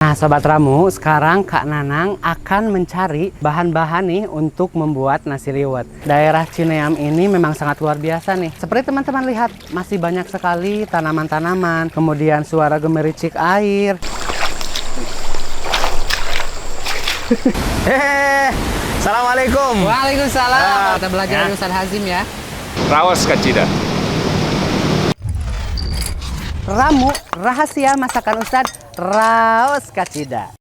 Nah Sobat Ramu, sekarang Kak Nanang akan mencari bahan-bahan nih untuk membuat nasi liwet. Daerah Cineam ini memang sangat luar biasa nih. Seperti teman-teman lihat, masih banyak sekali tanaman-tanaman, kemudian suara gemericik air. Assalamualaikum. Waalaikumsalam. Kita belajar dari Ustadz Hazim ya. Rawas kacida. Ramu, rahasia masakan Ustadz Raos Kacida.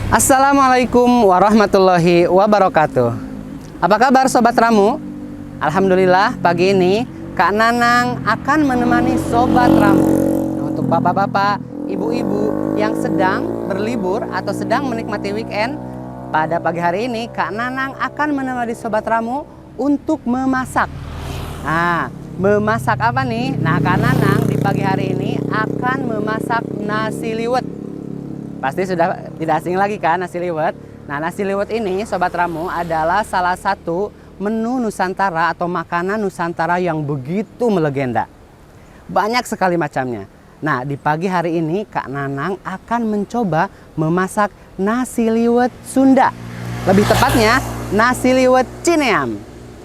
Assalamualaikum warahmatullahi wabarakatuh. Apa kabar Sobat Ramu? Alhamdulillah pagi ini Kak Nanang akan menemani Sobat Ramu. Nah, untuk bapak-bapak, ibu-ibu yang sedang berlibur atau sedang menikmati weekend, pada pagi hari ini Kak Nanang akan menemani Sobat Ramu untuk memasak. Nah, memasak apa nih? Nah, Kak Nanang di pagi hari ini akan memasak nasi liwet. Pasti sudah tidak asing lagi kan nasi liwet. Nah, nasi liwet ini Sobat Ramu adalah salah satu menu Nusantara atau makanan Nusantara yang begitu melegenda. Banyak sekali macamnya. Nah, di pagi hari ini Kak Nanang akan mencoba memasak nasi liwet Sunda. Lebih tepatnya, nasi liwet Cineam.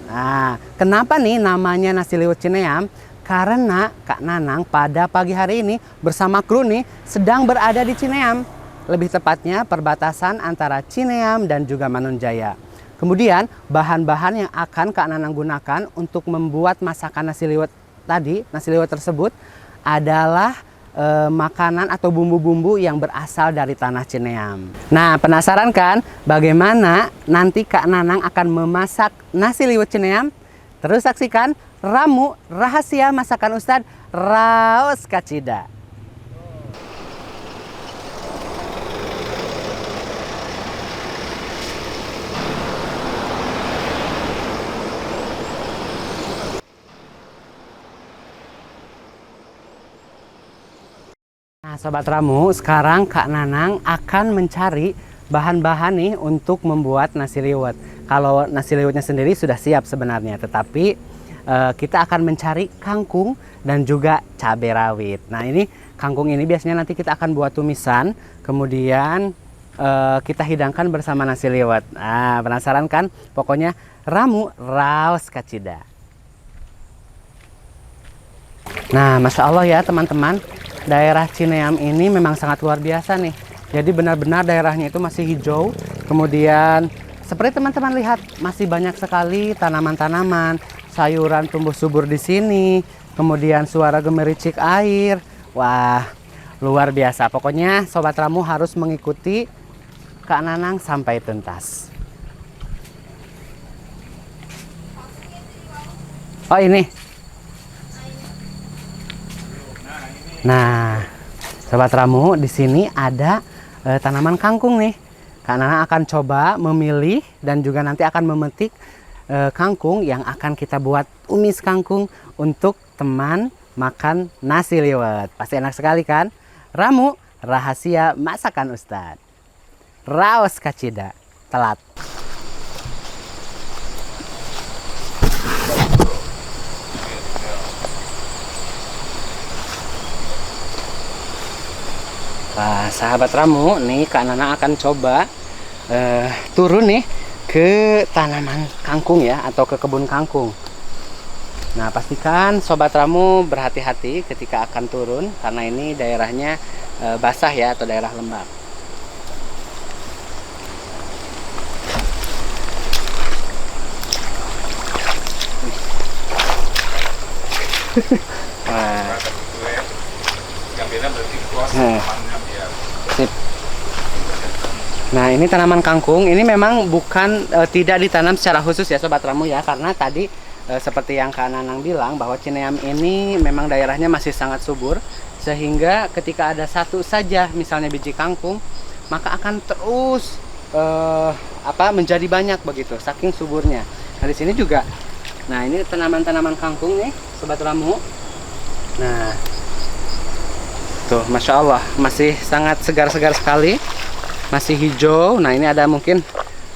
Nah, kenapa nih namanya nasi liwet Cineam? Karena Kak Nanang pada pagi hari ini bersama kru nih sedang berada di Cineam. Lebih tepatnya perbatasan antara Cineam dan juga Manunjaya. Kemudian, bahan-bahan yang akan Kak Nanang gunakan untuk membuat masakan nasi liwet tadi, nasi liwet tersebut adalah makanan atau bumbu-bumbu yang berasal dari tanah Cineam. Nah, penasaran kan bagaimana nanti Kak Nanang akan memasak nasi liwet Cineam? Terus saksikan Ramu Rahasia Masakan Ustadz Raos Kacida. Nah, Sobat Ramu, sekarang Kak Nanang akan mencari bahan-bahan nih untuk membuat nasi liwet. Kalau nasi liwetnya sendiri sudah siap sebenarnya, tetapi kita akan mencari kangkung dan juga cabai rawit. Nah, ini kangkung ini biasanya nanti kita akan buat tumisan, kemudian kita hidangkan bersama nasi liwet. Nah, penasaran kan? Pokoknya Ramu Raos Kacida. Nah, Masya Allah ya teman-teman. Daerah Cineam ini memang sangat luar biasa nih. Jadi benar-benar daerahnya itu masih hijau. Kemudian seperti teman-teman lihat masih banyak sekali tanaman-tanaman, sayuran tumbuh subur di sini. Kemudian suara gemericik air. Wah, luar biasa. Pokoknya Sobat Ramu harus mengikuti Kak Nanang sampai tuntas. Oh ini. Nah, Sobat Ramu, di sini ada tanaman kangkung nih. Kak Nanang akan coba memilih dan juga nanti akan memetik kangkung yang akan kita buat tumis kangkung untuk teman makan nasi liwet. Pasti enak sekali kan? Ramu Rahasia Masakan Ustadz Raos Kacida. Telat. Wah, sahabat Ramu, nih Kak Nanang akan coba turun nih ke tanaman kangkung ya, atau ke kebun kangkung. Nah, pastikan Sobat Ramu berhati-hati ketika akan turun, karena ini daerahnya basah ya, atau daerah lembab. Wah. Sip. Nah, ini tanaman kangkung ini memang bukan tidak ditanam secara khusus ya Sobat Ramu ya, karena tadi seperti yang Kak Nanang bilang bahwa Cineam ini memang daerahnya masih sangat subur, sehingga ketika ada satu saja misalnya biji kangkung, maka akan terus menjadi banyak begitu saking suburnya. Nah, di sini juga. Nah, ini tanaman-tanaman kangkung nih Sobat Ramu. Nah, tuh, Masya Allah, masih sangat segar-segar sekali, masih hijau. Nah, ini ada mungkin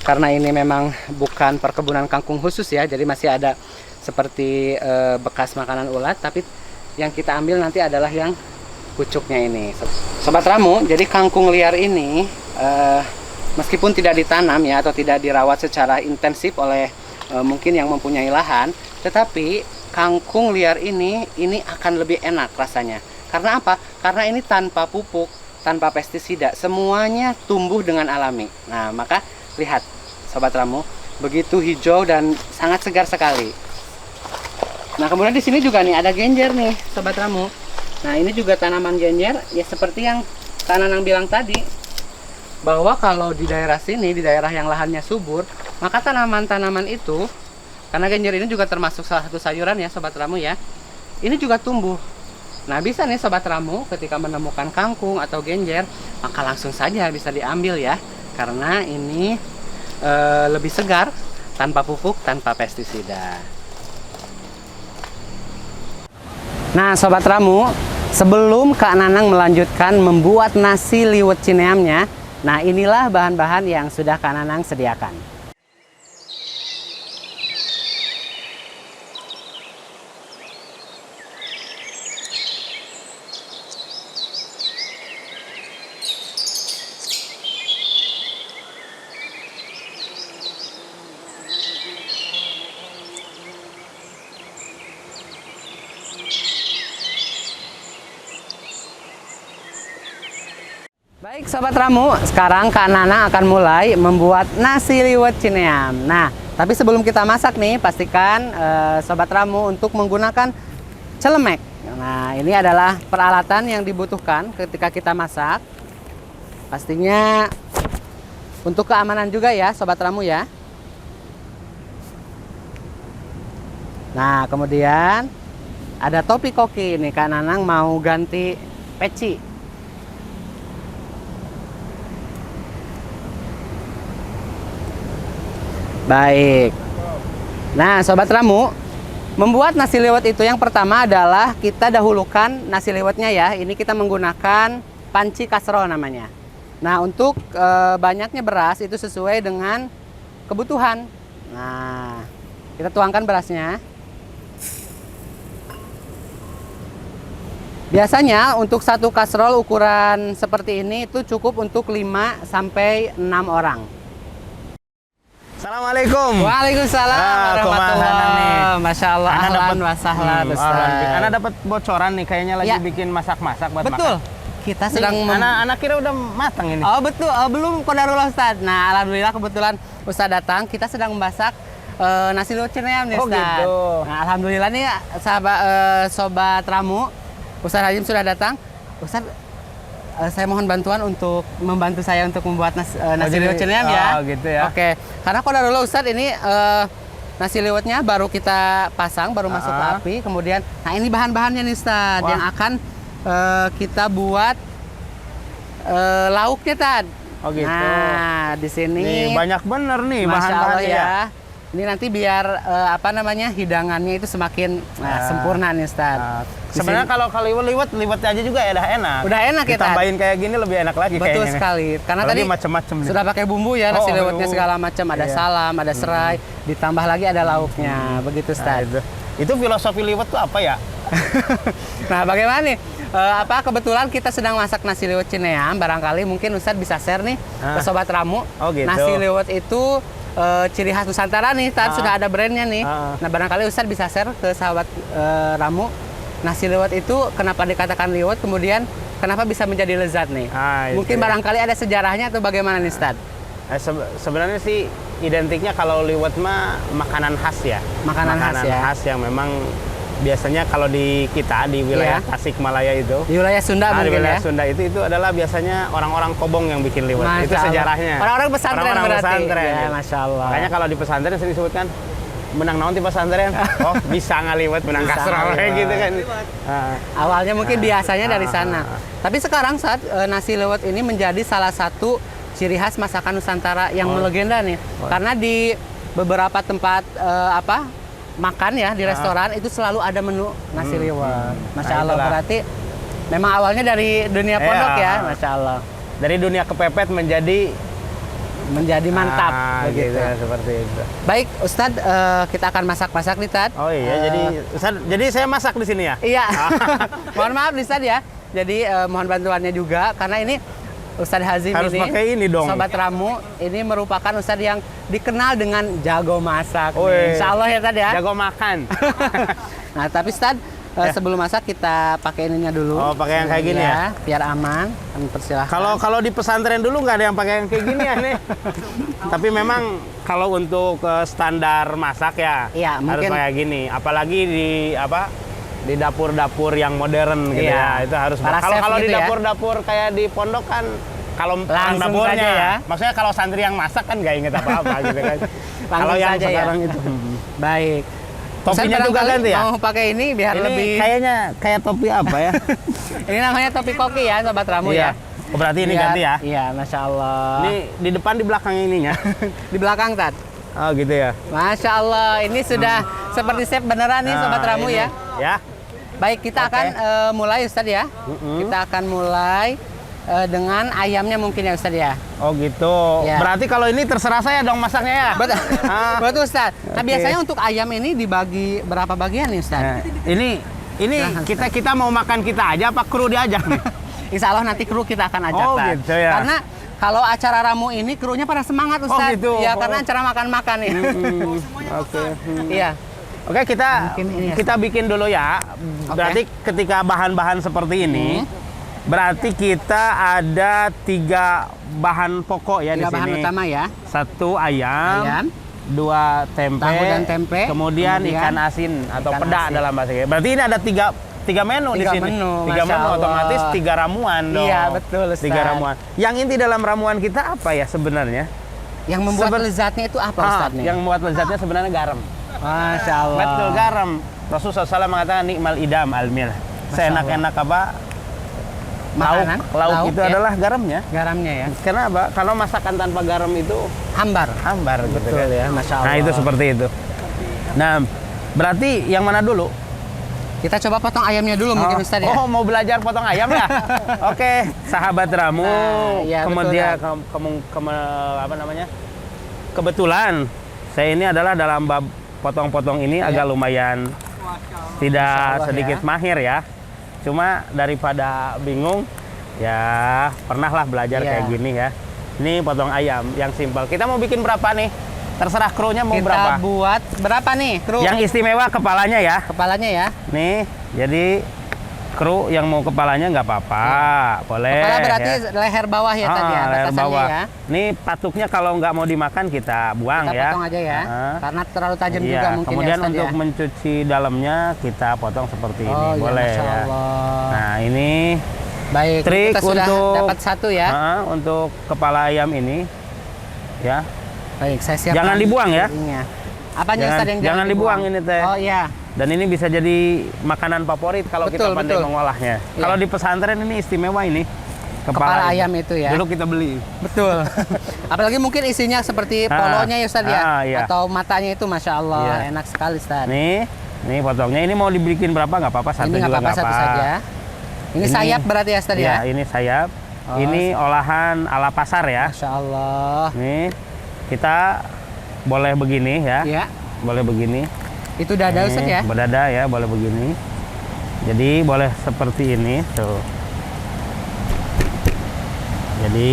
karena ini memang bukan perkebunan kangkung khusus ya, jadi masih ada seperti bekas makanan ulat, tapi yang kita ambil nanti adalah yang pucuknya ini. Sobat Ramu, jadi kangkung liar ini meskipun tidak ditanam ya atau tidak dirawat secara intensif oleh mungkin yang mempunyai lahan, tetapi kangkung liar ini akan lebih enak rasanya. Karena apa? Karena ini tanpa pupuk, tanpa pestisida, semuanya tumbuh dengan alami. Nah, maka lihat Sobat Ramu, begitu hijau dan sangat segar sekali. Nah, kemudian di sini juga nih ada genjer nih Sobat Ramu. Nah, ini juga tanaman genjer ya, seperti yang Kak Nanang bilang tadi, bahwa kalau di daerah sini, di daerah yang lahannya subur, maka tanaman-tanaman itu, karena genjer ini juga termasuk salah satu sayuran ya Sobat Ramu ya, ini juga tumbuh. Nah, bisa nih Sobat Ramu ketika menemukan kangkung atau genjer, maka langsung saja bisa diambil ya, karena ini lebih segar, tanpa pupuk, tanpa pestisida. Nah Sobat Ramu, sebelum Kak Nanang melanjutkan membuat nasi liwet cineamnya, nah inilah bahan-bahan yang sudah Kak Nanang sediakan. Baik Sobat Ramu, sekarang Kak Nanang akan mulai membuat nasi liwet cineam. Nah, tapi sebelum kita masak nih, pastikan Sobat Ramu untuk menggunakan celemek. Nah, ini adalah peralatan yang dibutuhkan ketika kita masak. Pastinya untuk keamanan juga ya Sobat Ramu ya. Nah, kemudian ada topi koki nih, Kak Nanang mau ganti peci. Baik. Nah, Sobat Ramu, membuat nasi liwet itu yang pertama adalah kita dahulukan nasi liwetnya ya. Ini kita menggunakan panci kasro namanya. Nah, untuk banyaknya beras itu sesuai dengan kebutuhan. Nah, kita tuangkan berasnya. Biasanya untuk satu kasrol ukuran seperti ini itu cukup untuk 5 sampai 6 orang. Assalamualaikum. Waalaikumsalam warahmatullahi. Masya Allah, ahlan wa sahlan Ustaz. Ana dapat bocoran nih, kayaknya lagi Ya. bikin masak-masak buat Betul. makan. Kita sedang anak kira udah matang ini. Oh betul, belum qadarullah Ustaz. Nah, alhamdulillah kebetulan Ustaz datang, kita sedang memasak nasi liwet cineam nih Oh, Ustaz. gitu. Nah, alhamdulillah nih sahabat Sobat Ramu, Ustaz Hajim sudah datang. Ustaz, saya mohon bantuan untuk membantu saya untuk membuat nasi liwet cineam ya. Oh gitu ya. Oke, karena qadarullah Ustaz ini nasi liwetnya baru kita pasang, baru masuk ke api. Kemudian, nah ini bahan-bahannya nih Ustaz, yang akan kita buat lauknya Tad. Oh gitu. Nah, di sini Nih, banyak bener nih Masya Allah bahan-bahannya ya. Ini nanti biar hidangannya itu semakin sempurna nih Ustaz. Sebenarnya kalau liwet aja juga udah enak. Udah enak ya Tad. Ditambahin kayak gini lebih enak lagi Betul kayaknya. sekali. Karena tadi macam-macam sudah pakai bumbu ya, nasi liwetnya bumbu. segala macam, ada Iya. salam, ada serai, ditambah lagi ada lauknya. Begitu Ustaz. Nah, itu filosofi liwet tuh apa ya? Nah, bagaimana nih? Kebetulan kita sedang masak nasi liwet cineam, barangkali mungkin Ustadz bisa share nih ke Sobat Ramu. Oh, gitu. Nasi liwet itu ciri khas Nusantara nih, sudah ada brandnya nih. Nah, barangkali Ustadz bisa share ke sahabat Ramu, nasi liwet itu kenapa dikatakan liwet, kemudian kenapa bisa menjadi lezat nih. Mungkin barangkali ada sejarahnya atau bagaimana nih Ustadz? Sebenarnya sih identiknya kalau liwet mah makanan khas ya. Makanan khas ya. Khas yang memang biasanya kalau di kita di wilayah Tasikmalaya itu, di wilayah Sunda mungkin di wilayah ya. Sunda itu adalah biasanya orang-orang Kobong yang bikin liwet. Masya itu sejarahnya. Orang-orang pesantren berarti. Pesantren, Ya, gitu. Masya Allah. Makanya kalau di pesantren sering disebutkan menang naon di pesantren. Oh, bisa ngaliwet menang Bisa kasrol kayak gitu kan. Awalnya mungkin biasanya dari sana. Tapi sekarang saat nasi liwet ini menjadi salah satu ciri khas masakan Nusantara yang melegenda nih. Karena di beberapa tempat makan ya di restoran itu selalu ada menu nasi liwet. Masya Allah, berarti memang awalnya dari dunia pondok ya, Masya Allah. Dari dunia kepepet menjadi menjadi mantap Gitu begitu. ya, seperti itu. Baik, Ustadz, kita akan masak-masak nih, Tad. Oh iya, jadi saya masak di sini ya. Iya. Mohon maaf nih, Ustadz ya. Jadi mohon bantuannya juga karena ini Ustadz Hazim Harus ini pakai ini dong. Sobat Ramu ini merupakan Ustadz yang dikenal dengan jago masak. Wih. Insya Allah ya, Tad ya. Jago makan. Nah, tapi Ustadz, sebelum masak kita pakai ininya dulu. Oh, pakai yang kayak gini ya? Biar aman. Kami persilahkan. Kalau di pesantren dulu nggak ada yang pakai yang kayak gini ya nih. Tapi memang kalau untuk standar masak ya, Iya, harus mungkin- kayak gini. Apalagi di dapur-dapur yang modern gitu Iya. ya, itu harus. Para chef Kalau di gitu ya. dapur-dapur kayak di pondok kan, kalau orang Langsung dapurnya, saja ya. maksudnya kalau santri yang masak kan nggak inget apa-apa gitu kan. Kalau Langsung yang saja ya. sekarang itu, Baik. topinya Ustadz juga barangkali ganti ya. Mau pakai ini biar Ini lebih. kayaknya kayak topi apa ya? Ini namanya topi koki ya, Sobat Ramu Iya. ya. Oh, berarti ini Biar- ganti ya. Iya, Masya Allah. Ini di depan di belakang ininya. Di belakang, Tad. Oh gitu ya. Masya Allah, ini sudah seperti chef beneran nih, Sobat Nah, Ramu ini. ya. Ya. Baik, kita Oke. akan mulai Ustadz ya. Kita akan mulai dengan ayamnya mungkin ya Ustadz ya. Oh gitu. Ya. Berarti kalau ini terserah saya dong masaknya ya. Betul, Ah. betul Ustadz. Nah, Oke. biasanya untuk ayam ini dibagi berapa bagian nih Ustadz? Nah, ini Silahkan, kita mau makan kita aja apa kru diajak nih? Insya Allah nanti kru kita akan ajak. Oh, Ustadz. gitu ya. Karena kalau acara ramu ini krunya pada semangat Ustadz. gitu. Ya, Oh. karena acara makan-makan nih. Oke. Iya. Oke, Mungkin ini ya. kita bikin dulu ya. Berarti ketika bahan-bahan seperti ini, berarti kita ada 3 bahan pokok ya di Tiga sini. bahan utama ya. 1 ayam, Ayam. 2 tempe, Tahu dan tempe, kemudian kemudian ikan asin atau ikan peda asin. dalam bahasa Inggris. Berarti ini ada tiga menu di Tiga sini. menu, Tiga Masya menu Allah. otomatis 3 ramuan dong. Iya, betul, Ustaz. 3 ramuan. Yang inti dalam ramuan kita apa ya sebenarnya? Yang membuat lezatnya itu apa Ustadz nih? Yang membuat lezatnya sebenarnya garam. Masya Allah. Betul, garam. Rasulullah SAW mengatakan nikmal idam almil. Seenak-enak apa? Makanan, Lauk itu ya. adalah garamnya. Garamnya ya. Kenapa? Kalau masakan tanpa garam itu Hambar. hambar gitu Betul kan. ya, Masya Allah. Nah, itu seperti itu. Nah, berarti yang mana dulu? Kita coba potong ayamnya dulu mungkin Ustadz ya. Oh, mau belajar potong ayam ya? Oke, sahabat Ramu. Nah, iya, kemudian betul, apa namanya? Kebetulan saya ini adalah dalam bab potong-potong ini agak lumayan tidak Masya Allah, sedikit ya. mahir ya. Cuma daripada bingung, ya pernahlah belajar Iya. kayak gini ya. Ini potong ayam yang simpel. Kita mau bikin berapa nih? Terserah krunya mau Kita berapa. buat berapa nih kru? Yang istimewa kepalanya ya. Kepalanya ya. Nih, jadi kru yang mau kepalanya nggak apa-apa, boleh. Kepala berarti ya. leher bawah ya tadi ya, Leher batasannya bawah. ya. Nih patuknya kalau nggak mau dimakan kita buang Kita ya. potong aja ya. Karena terlalu tajam Iya, juga mungkin kemudian ya Ustadz untuk ya. mencuci dalamnya kita potong seperti ini, Oh, iya, boleh Masya ya. Allah. Nah ini Baik, trik kita sudah untuk dapat satu ya. Untuk kepala ayam ini, ya. Baik, saya siapkan. Jangan dibuang ya. dagingnya. Apanya Jangan- Ustadz yang jangan dibuang ini, Teh. Oh iya. Dan ini bisa jadi makanan favorit kalau kita Betul, pandai betul. mengolahnya. Iya. Kalau di pesantren ini istimewa ini. Kepala ayam itu ya. Dulu kita beli. Betul. Apalagi mungkin isinya seperti polonya ya Ustadz ya. iya. Atau matanya itu Masya Allah. Iya. Enak sekali Ustadz. Nih potongnya. Ini mau dibikin berapa nggak apa-apa, satu Ini nggak juga apa-apa nggak satu apa. saja. Ini sayap berarti ya Ustadz ya. Iya, ini sayap. Oh, Ini olahan ala pasar ya. Masya Allah. Nih kita boleh begini ya. Ya. Boleh begini. Itu dada Ustadz ya. Berdada ya, boleh begini. Jadi boleh seperti ini tuh. Jadi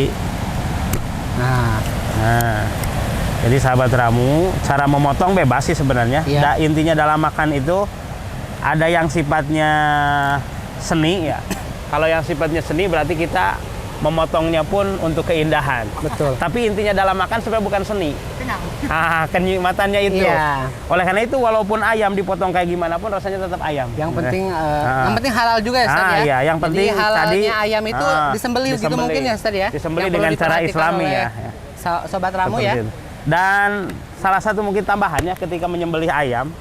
Nah, jadi sahabat Ramu, cara memotong bebas sih sebenarnya. Iya. Intinya dalam makan itu ada yang sifatnya seni ya. Kalau yang sifatnya seni berarti kita memotongnya pun untuk keindahan. betul. Tapi intinya dalam makan sebenarnya bukan seni. Kenikmatannya itu. Iya. Oleh karena itu walaupun ayam dipotong kayak gimana pun rasanya tetap ayam. Yang penting halal juga ya Ustadz ya. Iya, yang penting Jadi halalnya tadi ayam itu disembelih gitu mungkin ya Ustadz ya. Disembelih Yang dengan perlu cara diperhatikan Islami oleh ya. Sobat Ramu Seperti ya. itu. Dan salah satu mungkin tambahannya ketika menyembelih ayam,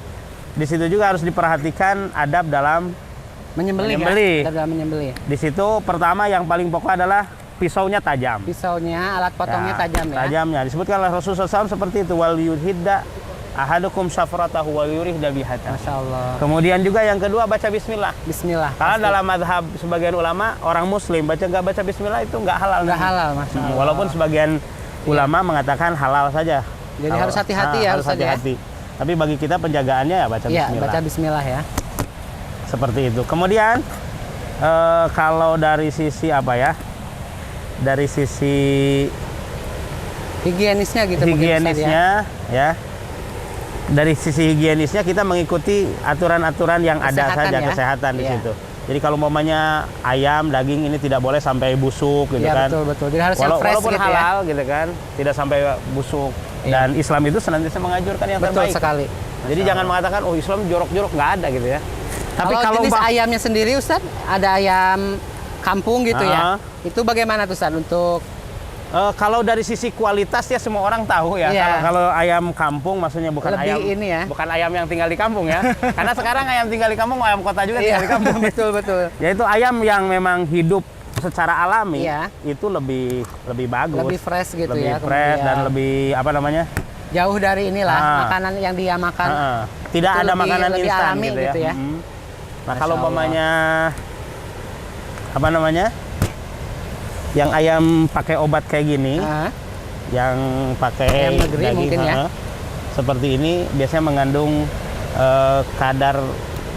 di situ juga harus diperhatikan adab dalam Menyembelih. Menyembelih. Kan? Dalam menyembelih. di situ pertama yang paling pokok adalah pisaunya tajam. Pisaunya, alat potongnya Ya, tajam ya. Tajamnya disebutkan oleh Rasulullah SAW seperti itu, wal yurhidda ahadukum syafratahu wal yurihda bihata. Masya Allah. Kemudian juga yang kedua baca bismillah. Bismillah. Karena pasti. dalam madhab sebagian ulama orang muslim nggak baca bismillah itu nggak halal. Nggak nanti. halal, Masya Allah. Walaupun sebagian ulama mengatakan halal saja. Jadi harus hati-hati ya, harus Ustaz ya? hati-hati. Tapi bagi kita penjagaannya ya baca Iya, bismillah. baca bismillah ya. Seperti itu. Kemudian kalau dari sisi apa ya? Dari sisi Higienisnya gitu mungkin, Ustaz, ya. higienisnya ya. Dari sisi higienisnya kita mengikuti aturan-aturan yang ada Kesehatan saja, ya? kesehatan di Iya. situ. Jadi kalau umpamanya ayam, daging ini tidak boleh sampai busuk gitu Iya, kan. betul. Jadi harus yang fresh Walaupun gitu ya. halal gitu kan, tidak sampai busuk. Iya. Dan Islam itu senantiasa menganjurkan yang Betul terbaik. sekali. Jadi jangan mengatakan oh Islam jorok-jorok, nggak ada gitu ya. Tapi Kalau jenis umpam- ayamnya sendiri Ustaz, ada ayam kampung gitu ya. Itu bagaimana tuh Ustaz untuk kalau dari sisi kualitas ya semua orang tahu ya. Iya. Kalau ayam kampung maksudnya bukan Lebih ayam ini ya. bukan ayam yang tinggal di kampung ya. Karena sekarang ayam tinggal di kampung, ayam kota juga tinggal di kampung. betul. Yaitu ayam yang memang hidup secara alami Iya. itu lebih bagus. Lebih fresh gitu lebih ya. fresh kemudian dan lebih apa namanya? jauh dari inilah Ah. makanan yang dia makan. Tidak Itu ada lebih- makanan lebih instan alami gitu gitu ya. ya. Mm. Nah, Masya kalau Allah. umpamanya apa namanya? Yang ayam pakai obat kayak gini, Ah, yang pakai Ayam negeri mungkin ya. seperti ini biasanya mengandung kadar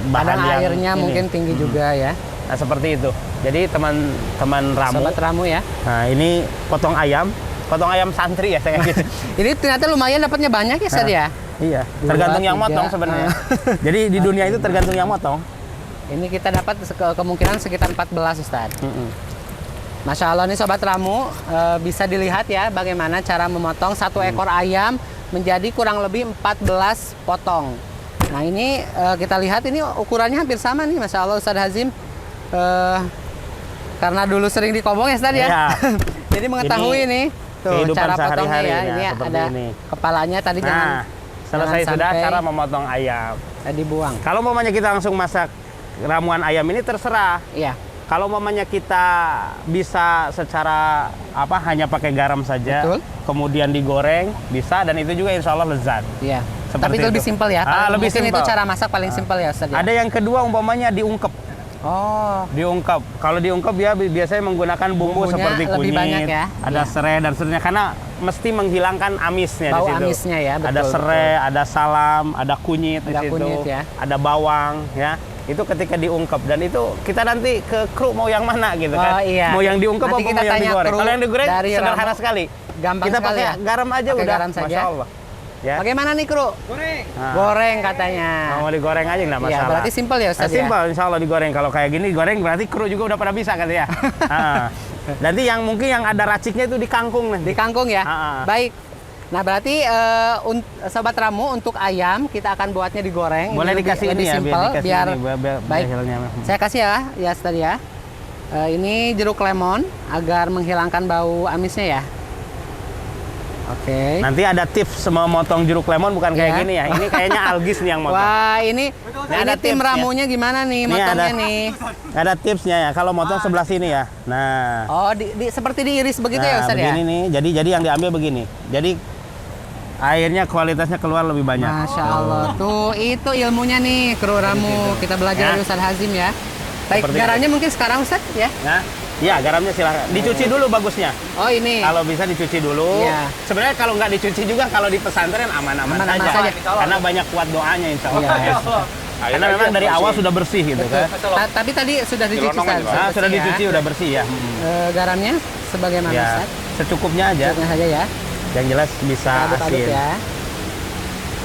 bahan kadang yang airnya ini. mungkin tinggi juga ya. Nah, seperti itu. Jadi teman-teman ramu, Sobat ramu ya. nah ini potong ayam santri ya saya gitu. Ini ternyata lumayan dapatnya banyak ya Ustaz ya. Iya, Dua, tergantung yang tiga. motong sebenarnya. Jadi di dunia itu tergantung yang motong. Ini kita dapat kemungkinan sekitar 14 Ustaz. Masya Allah nih Sobat Ramu, bisa dilihat ya bagaimana cara memotong satu ekor ayam menjadi kurang lebih 14 potong. Nah ini kita lihat ini ukurannya hampir sama nih Masya Allah Ustaz Hazim. Karena dulu sering dikobong ya Ustaz ya. Iya. Jadi mengetahui Ini nih tuh kehidupan cara potongnya sehari-hari ya. ya, Ini seperti ada ini. kepalanya tadi jangan Nah, selesai jangan sudah sampai cara memotong ayam. dibuang. Kalau umpamanya kita langsung masak ramuan ayam ini terserah. Iya. Kalau umpamanya kita bisa secara apa hanya pakai garam saja, Betul. kemudian digoreng bisa dan itu juga insya Allah lezat. Iya. Seperti Tapi itu lebih itu. simpel ya. Lebih Mungkin itu simpel. cara masak paling simpel ya Ustaz ya. Ada yang kedua umpamanya diungkep. Oh. Diungkep. Kalau diungkep ya biasanya menggunakan bumbu Bumbunya seperti lebih kunyit, banyak ya? ada Iya. serai dan seterusnya karena mesti menghilangkan amisnya Bau di situ. amisnya ya, betul, Ada serai, ada salam, ada kunyit di Ada situ, kunyit ya. ada bawang ya. Itu ketika diungkep dan itu kita nanti ke kru mau yang mana gitu kan. Oh, iya. Mau yang diungkep Nanti apa kita mau yang tanya digoreng. kru Kalau yang digoreng dari sederhana Ramu. sekali. Gampang Kita sekali pakai ya? garam aja Pakai udah, garam saja. Masya Allah. Ya. Bagaimana nih kru? Goreng. Nah. Goreng katanya. Mau digoreng aja nggak Iya, masalah. berarti simpel ya Ustaz ya? Simpel, insya Allah digoreng. Kalau kayak gini digoreng berarti kru juga udah pada bisa kan ya. Nanti yang mungkin yang ada raciknya itu di kangkung nanti. Di kangkung ya? Ah. Baik. Nah berarti Sobat Ramu untuk ayam kita akan buatnya digoreng. Boleh Ini dikasih lebih ini ya, simpel, biar dikasih biar ini, biar baik. hasilnya. Saya kasih ya Ustaz ya. Ini jeruk lemon agar menghilangkan bau amisnya ya. Oke. Nanti ada tips memotong jeruk lemon bukan kayak Iya. gini ya. Ini kayaknya Algis nih yang motong. Wah ini ada tim tipsnya. ramunya gimana nih Ini motongnya ada- nih? Ada tipsnya ya. Kalau motong sebelah sini ya. Nah. Oh seperti diiris begitu ya Ustaz ya? begini nih. Jadi yang diambil begini. Jadi airnya kualitasnya keluar lebih banyak. Masya Allah. Tuh itu ilmunya nih kru ramu. Kita belajar Ya. dari Ustaz Hazim ya. Baik Seperti garamnya mungkin sekarang Ustaz ya? Nah, iya garamnya silahkan. Dicuci dulu bagusnya. Oh ini. Kalau bisa dicuci dulu. Iya. Sebenarnya kalau nggak dicuci juga kalau di pesantren aman-aman Aman-aman saja. saja. Karena banyak kuat doanya insya Allah. Iya. Karena memang dari awal sudah bersih gitu kan. Tapi tadi sudah dicuci Ustaz. Nah, sudah ya. dicuci udah bersih ya. Garamnya sebagaimana Ya, Ustaz? secukupnya aja. Cukupnya saja ya. Yang jelas bisa Aduk-aduk asin. ya.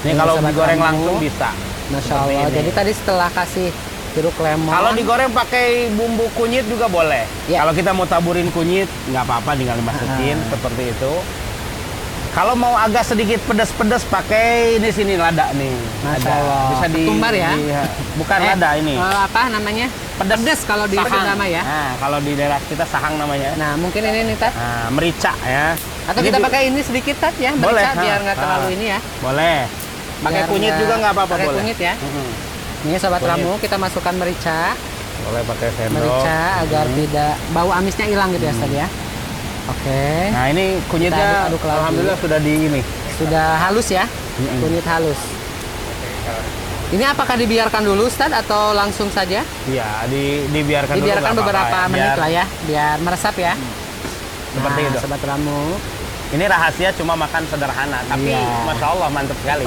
Ini Ini kalau Sobat digoreng Ramu. langsung bisa. Masya Seperti Allah. ini. Jadi tadi setelah kasih jeruk lemon. Kalau digoreng pakai bumbu kunyit juga boleh. Ya. Kalau kita mau taburin kunyit, nggak apa-apa, tinggal dimasukin seperti itu. Kalau mau agak sedikit pedas-pedas, pakai ini sini lada nih. Masya Ada. Allah. Bisa Ketumbar ya? Bukan lada ini. Apa namanya? Pedas kalau di Sahang. Sunda mah ya. Nah, kalau di daerah kita sahang namanya. Nah mungkin ini nih Tat. Nah, merica ya. Atau Ini kita bi- pakai ini sedikit Tat ya. Boleh, Merica, biar nggak ha. terlalu ini ya. Boleh. Pakai Biar kunyit juga nggak apa-apa pakai boleh. kunyit ya. Mm-mm. Ini Sobat Kunyit. Ramu kita masukkan merica. Boleh pakai sendok. Merica agar tidak bau amisnya hilang gitu ya Ustaz ya. Oke. Nah, ini kunyitnya Kita aduk-aduk lagi. alhamdulillah sudah di ini. Sudah halus ya. Kunyit halus. Ini apakah dibiarkan dulu Ustaz atau langsung saja? Iya, dibiarkan dulu Dibiarkan nggak beberapa apa-apa ya. menit Biar- lah ya, biar meresap ya. Seperti Nah, itu. Sobat Ramu. Ini rahasia cuma makan sederhana, tapi Iya. Masya Allah mantap sekali.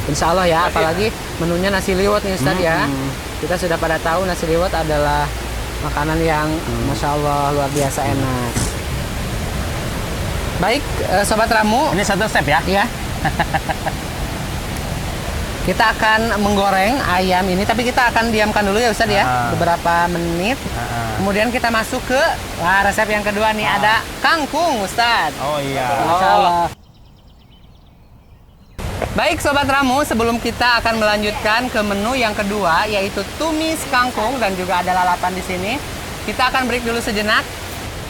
Insya Allah ya, apalagi menunya nasi liwet nih Ustadz ya. Kita sudah pada tahu nasi liwet adalah makanan yang Masya Allah luar biasa enak. Baik, Sobat Ramu. Ini satu step ya. Iya. Kita akan menggoreng ayam ini, tapi kita akan diamkan dulu ya Ustadz ya, beberapa menit. Kemudian kita masuk ke resep yang kedua nih, ada kangkung Ustadz. Oh iya. Masya Allah. Baik Sobat Ramu, sebelum kita akan melanjutkan ke menu yang kedua, yaitu tumis kangkung dan juga ada lalapan di sini, kita akan break dulu sejenak.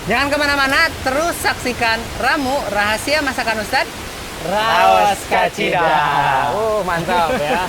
Jangan kemana-mana, terus saksikan Ramu Rahasia Masakan Ustadz. Raos Kacida. Mantap ya.